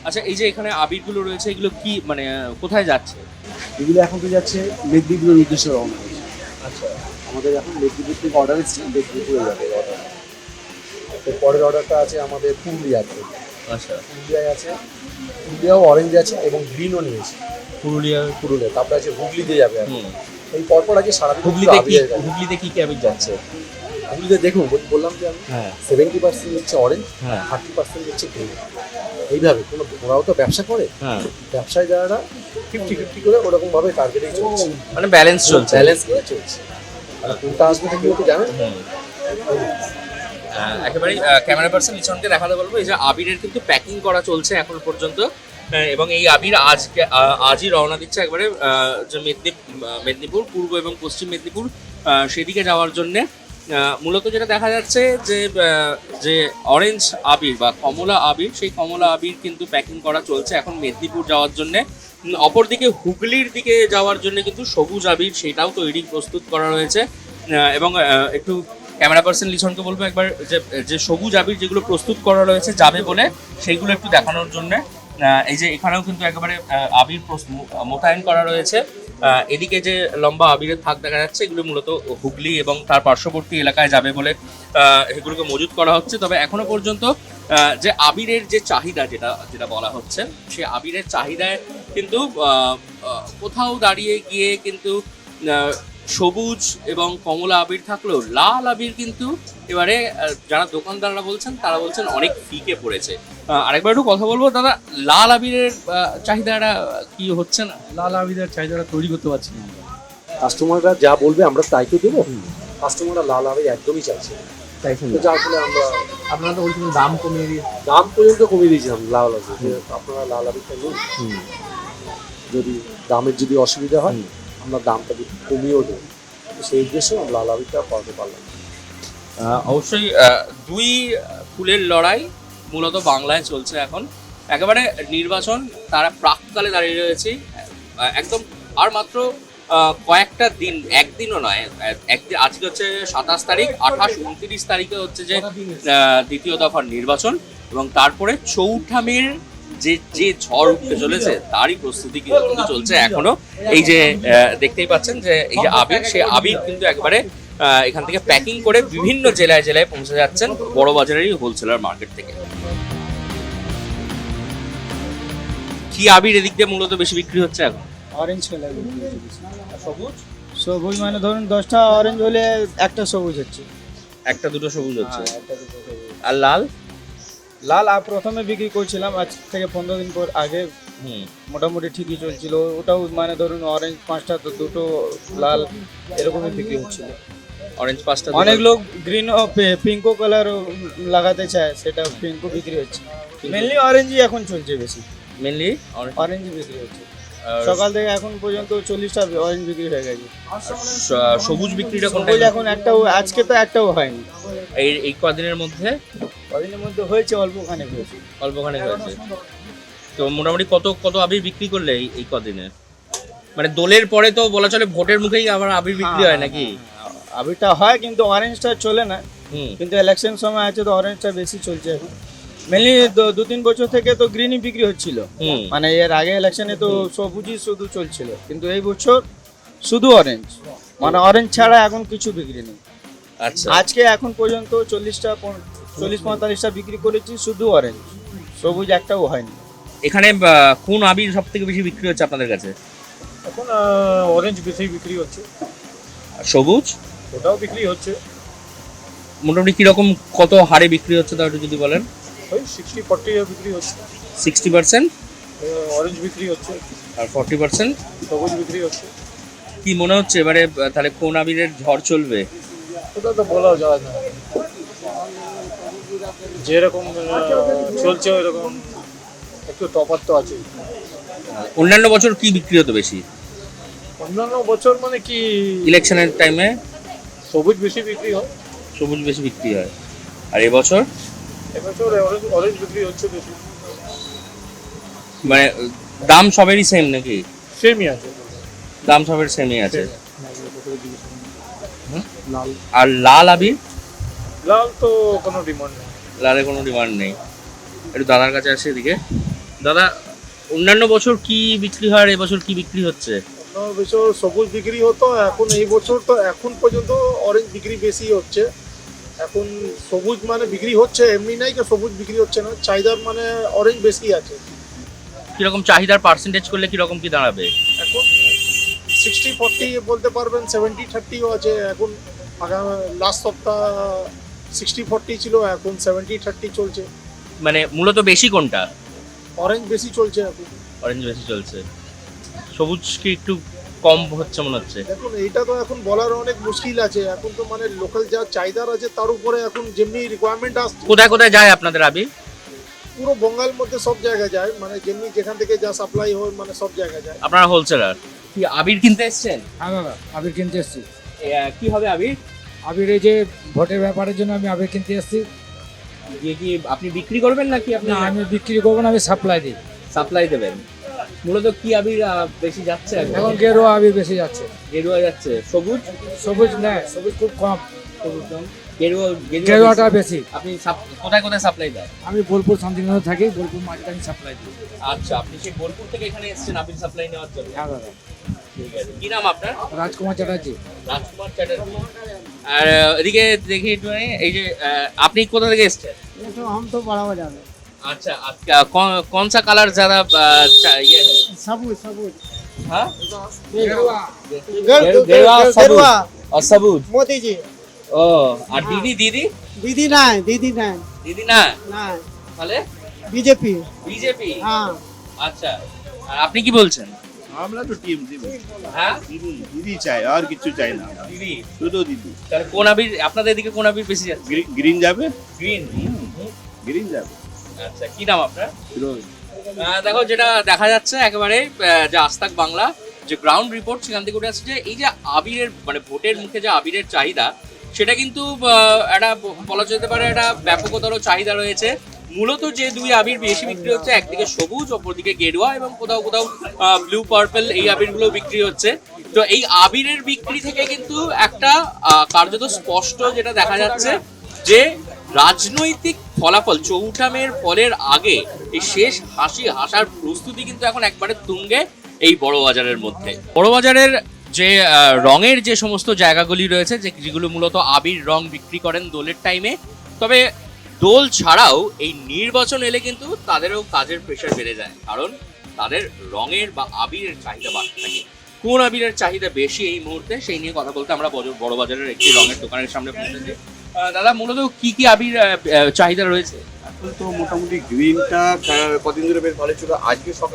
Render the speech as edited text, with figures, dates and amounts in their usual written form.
আচ্ছা, এই যে এখানে আবিরগুলো রয়েছে, এগুলো কি মানে কোথায় যাচ্ছে? এগুলো এখন তো যাচ্ছে মেদিনীপুরের উদ্দেশ্যে রওনা হয়েছে। আচ্ছা আমাদের এখন মেদিনীপুর থেকে অর্ডার এসেছে, মেদিনীপুরে যাবে অর্ডার। এর পরের অর্ডারটা আছে আমাদের পুরুলিয়াতে। আচ্ছা, পুরুলিয়ায় আছে, পুরুলিয়াও অরেঞ্জ আছে এবং গ্রিনও নিয়েছে। পুরুলিয়া। পুরুলিয়া, তারপরে আছে হুগলিতে যাবে আর কি। হুম। এই পরপর আছে সারা হুগলিতে কি হুগলিতে কি আবির যাচ্ছে? হুগলিতে দেখুন বললাম যে আমি হ্যাঁ 70% হচ্ছে অরেঞ্জ, হ্যাঁ 30% হচ্ছে গ্রিন। এইভাবে কোনো, ওরাও তো ব্যবসা করে, হ্যাঁ, ব্যবসায় যারা 50-50 করে ওরকমভাবে টার্গেটেই চলছে, মানে ব্যালেন্স চলছে। ব্যালেন্স করে চলছে। আর কোনটা আসবে তো কেউ তো জানেন। হুম। একেবারেই ক্যামেরা পার্সন লিচনকে দেখাতে বলবো, এই যে আবিরের কিন্তু প্যাকিং করা চলছে এখন পর্যন্ত। এবং এই আবির আজই রওনা দিচ্ছে একবারে যে মেদিনীপুর পূর্ব এবং পশ্চিম মেদিনীপুর সেদিকে যাওয়ার জন্যে। মূলত যেটা দেখা যাচ্ছে যে অরেঞ্জ আবির বা কমলা আবির, সেই কমলা আবির কিন্তু প্যাকিং করা চলছে এখন মেদিনীপুর যাওয়ার জন্যে। অপরদিকে হুগলির দিকে যাওয়ার জন্য কিন্তু সবুজ আবির, সেটাও তৈরি প্রস্তুত করা রয়েছে। এবং একটু ক্যামেরা পার্সন লিচনকে বলবো একবার যে সবুজ আবির যেগুলো প্রস্তুত করা রয়েছে যাবে বলে, সেইগুলো একটু দেখানোর জন্যে। এই যে এখানেও কিন্তু একেবারে আবির মোতায়েন করা রয়েছে। এদিকে যে লম্বা আবিরের থাক দেখা যাচ্ছে, এগুলো মূলত হুগলি এবং তার পার্শ্ববর্তী এলাকায় যাবে বলে এগুলোকে মজুত করা হচ্ছে। তবে এখনো পর্যন্ত যে আবিরের যে চাহিদা যেটা যেটা বলা হচ্ছে, সেই আবিরের চাহিদায় কিন্তু কোথাও দাঁড়িয়ে গিয়ে কিন্তু সবুজ এবং কমলা আবির থাকলেও লাল আবির কিন্তু এবারে যারা দোকানদাররা বলছেন তারা বলছেন অনেক ফিকে পড়েছে। আরেকবার একটু কথা বলবো দাদা, লাল আবিরের চাহিদাটা কি হচ্ছে না? লাল আবিরের চাহিদাটা তৈরি করতে পারছি না আমরা। কাস্টমাররা যা বলবে আমরা তাই তো দেবো। কাস্টমাররা লাল আবির একদমই চাইছে না। চাইছেন তো না। যার ফলে আমরা আপনারা তো বলছিলেন দাম কমিয়ে দিয়ে। দাম পর্যন্ত কমিয়ে দিয়েছিলাম লাল আবির, যে আপনারা লাল আবিরটা নিন, যদি দামের যদি অসুবিধা হয় আমরা দামটা একটু কমিয়েও দেবো। তো সেই উদ্দেশ্যে আমরা লাল আবিরটা পাওয়াতে পারলাম। অবশ্যই দুই ফুলের লড়াই মূলত বাংলায় চলছে এখন। একেবারে নির্বাচন তারা প্রাককালে দাঁড়িয়ে রয়েছে একদম। আর মাত্র কয়েকটা দিন, একদিনও নয়, একদিন আজকে হচ্ছে 27 তারিখ, 28, 29 তারিখে হচ্ছে যে দ্বিতীয় দফার নির্বাচন। এবং তারপরে চৌঠা মের যে যে ঝড় উঠতে চলেছে তারই প্রস্তুতি কিন্তু চলছে এখনো। এই যে দেখতেই পাচ্ছেন যে এই যে আবির, সে আবির কিন্তু একবারে এখান থেকে প্যাকিং করে বিভিন্ন জেলায় জেলায় পৌঁছে যাচ্ছেন বড় বাজারেরই হোলসেলার মার্কেট থেকে। কি আবির এদিক দিয়ে মূলত বেশি বিক্রি হচ্ছে এখন? অরেঞ্জ কালার সবুজ সবুজ, মানে ধরুন 10টা অরেঞ্জ হলে একটা সবুজ হচ্ছে। একটা দুটো সবুজ হচ্ছে, হ্যাঁ, একটা দুটো সবুজ। আর লাল? লাল প্রথমে বিক্রি করছিলাম, আজ থেকে 15 দিন পর আগে মোটামুটি ঠিকই চলছিল। ওটাও মানে ধরুন অরেঞ্জ 5টা তো দুটো লাল, এরকমই বিক্রি হচ্ছিল। অরেঞ্জ 5টা, অনেক লোক গ্রিন ও পিঙ্কও কালার লাগাতে চায়, সেটা পিঙ্কও বিক্রি হচ্ছে। মেনলি অরেঞ্জই এখন চলছে বেশি, মেনলি অরেঞ্জই বিক্রি হচ্ছে। সকাল থেকে এখন পর্যন্ত 40টা অরেঞ্জ বিক্রি হয়ে গেছে। সবুজ বিক্রিটা কোনটা? সবুজ এখন একটাও, আজকে তো একটাও হয়নি। এই কদিনের মধ্যে? কদিনের মধ্যে হয়েছে, অল্পখানে হয়েছে। অল্পখানে হয়েছে। তো মোটামুটি কত কত আবির বিক্রি করলে এই কদিনে? মানে দোলের পরে তো বলা চলে ভোটের মুখেই আবার আবির বিক্রি হয় নাকি? আবিরটা হয় কিন্তু অরেঞ্জটা চলে না। হুম। কিন্তু ইলেকশন সময় আছে তো অরেঞ্জটা বেশি চলছে এখন। মেনলি 2-3 বছর থেকে তো গ্রিনই বিক্রি হচ্ছিল। মানে এর আগে ইলেকশনে তো সবুজই শুধু চলছিল, কিন্তু এই বছর শুধু অরেঞ্জ, মানে অরেঞ্জ ছাড়া এখন কিছু বিক্রি নেই। আচ্ছা, আজকে এখন পর্যন্ত 40-45টা বিক্রি করেছি শুধু অরেঞ্জ, সবুজ একটাও হয়নি। এখানে কোন আবির সব থেকে বেশি বিক্রি হচ্ছে আপনাদের কাছে? এখন অরেঞ্জ বেশি বিক্রি হচ্ছে, আর সবুজ? ওটাও বিক্রি হচ্ছে। মোটামুটি কিরকম কত হারে বিক্রি হচ্ছে তাও একটু যদি বলেন। ওই 60-40 বিক্রি হচ্ছে। 60% অরেঞ্জ বিক্রি হচ্ছে, আর 40% সবুজ বিক্রি হচ্ছে। কি মনে হচ্ছে এবারে তাহলে কোন আবিরের ঝড় চলবে? ওটা তো বলা যায় না, যেরকম চলছে ওইরকম একটু তফাৎ তো আছে। অন্যান্য বছর কি বিক্রি হতো বেশি অন্যান্য বছর মানে কি ইলেকশনের টাইমে? সবুজ বেশি বিক্রি হয়, সবুজ বেশি বিক্রি হয়। আর এবছর এবছর অরেঞ্জ বিক্রি হচ্ছে বেশি। মানে দাম সবেরই সেম নাকি? সেমই আছে, দাম সবের সেমই আছে। লাল, আর লাল আবির? লাল তো কোনো ডিমান্ড নেই। লালের কোনো ডিমান্ড নেই। একটু দাদার কাছে আসে এদিকে। দাদা, অন্যান্য বছর কি বিক্রি হয় আর এবছর কি বিক্রি হচ্ছে? বছর সবুজ বিক্রি হতো, এখন এই বছর তো এখন পর্যন্ত অরেঞ্জ বিক্রি বেশি হচ্ছে। এখন সবুজ মানে বিক্রি হচ্ছে, এমনি নাই যে সবুজ বিক্রি হচ্ছে না, চাহিদার মানে অরেঞ্জ বেশি আছে। কিরকম চাহিদার পার্সেন্টেজ করলে কিরকম কি দাঁড়াবে? এখন 60-40 বলতে পারবেন, 70-30ও আছে। এখন লাস্ট সপ্তাহ 60-40 ছিল, এখন 70-30 চলছে। মানে মূলত বেশি কোনটা? অরেঞ্জ বেশি চলছে এখন। অরেঞ্জ বেশি চলছে, সবুজ কি একটু কম হচ্ছে মনে হচ্ছে? দেখুন এইটা তো এখন বলার অনেক মুশকিল আছে। এখন তো মানে লোকাল যা চাহিদার আছে তার উপরে এখন যেমনি রিকোয়ারমেন্ট আসছে, কোথায় কোথায় যায় আপনাদের আবির? পুরো বঙ্গাল মধ্যে সব জায়গায় যায়, মানে যেমনি যেখান থেকে যা সাপ্লাই হয় মানে সব জায়গায় যায়। আপনারা হোলসেলার, কি আবির কিনতে এসেছেন? হ্যাঁ দাদা, আবির কিনতে এসেছি। কি হবে আবির? আবির এই যে ভোটের ব্যাপারের জন্য আমি আবির কিনতে এসেছি। দিয়ে কি আপনি বিক্রি করবেন নাকি আপনি? না, আমি বিক্রি করবো না, আমি সাপ্লাই দিই। সাপ্লাই দেবেন। মূলত কি আবির বেশি যাচ্ছে এখন গেরুয়া আবির বেশি যাচ্ছে, গেরুয়া যাচ্ছে, সবুজ? সবুজ নেই, সবুজ খুব কম, সবুজ কম, গেরুয়া গেরুয়াটা বেশি। আপনি কোথায় কোথায় সাপ্লাই দেন? আমি বোলপুর শান্তিনগর থাকি, বোলপুর মার্কেটে আমি সাপ্লাই দিই। আচ্ছা, আপনি সেই বোলপুর থেকে এখানে এসেছেন আবির সাপ্লাই নেওয়ার জন্য? হ্যাঁ দাদা। ঠিক আছে, কি নাম আপনার? রাজকুমার চ্যাটার্জি। রাজকুমার চ্যাটার্জি। আর এদিকে দেখি একটু, এই যে আপনি কোথা থেকে এসেছেন? हम तो बड़ा बाजार में। अच्छा, कौन सा कलर ज्यादा ये है? सबूज सबूज। हाँ? गेरुआ। गेरुआ, सबूज और सबूज। मोदी जी। ও, আর দিদি দিদি दीदी নাই, दीदी নাই। দিদি না নাই। তাহলে बीजेपी। বিজেপি। हाँ। আচ্ছা, আর আপনি কি বলছেন? আমরা তো টিম দিদি, হ্যাঁ, দিদি চাই, আর কিছু চাই না, দিদি। শুধু দিদি। তাহলে কোন আবির আপনাদের এদিকে, কোন আবির বেশি যাচ্ছে? গ্রিন যাবে, গ্রিন। গ্রিন যাবে। আচ্ছা, কি নাম আপনার? দেখো, যেটা দেখা যাচ্ছে একেবারে যে আস্তাক বাংলা যে গ্রাউন্ড রিপোর্ট, সেখান থেকে উঠে আসছে যে এই যে আবিরের মানে ভোটের মুখে যে আবিরের চাহিদা, সেটা কিন্তু একটা বলা যেতে পারে একটা ব্যাপকতর চাহিদা রয়েছে। মূলত যে দুই আবির বেশি বিক্রি হচ্ছে, একদিকে সবুজ, অপরদিকে গেরুয়া, এবং কোথাও কোথাও ব্লু পার্পল, এই আবিরগুলো বিক্রি হচ্ছে। তো এই আবিরের বিক্রি থেকে কিন্তু একটা কার্যত স্পষ্ট যেটা দেখা যাচ্ছে যে রাজনৈতিক ফলাফল, চৌঠা মের ফলের আগে এই শেষ হাসি হাসার প্রস্তুতি কিন্তু এখন একবারে তুঙ্গে এই বড় বাজারের মধ্যে। বড় বাজারের যে রঙের যে সমস্ত জায়গাগুলি রয়েছে, যেগুলো মূলত আবির রং বিক্রি করেন দোলের টাইমে, তবে দোল ছাড়াও এই নির্বাচন এলে কিন্তু তাদেরও কাজের প্রেশার বেড়ে যায়, কারণ তাদের রঙের বা আবিরের চাহিদা বাড়তে থাকে। কোন আবিরের চাহিদা বেশি এই মুহূর্তে, সেই নিয়ে কথা বলতে আমরা বড় বাজারের একটি রঙের দোকানের সামনে পৌঁছেছি। দাদা, মূলত কি কি আবির চাহিদা রয়েছে? এখন তো মোটামুটি গ্রিনটা কদিন ধরে বেশ ভালো ছিল, আজকে সকালে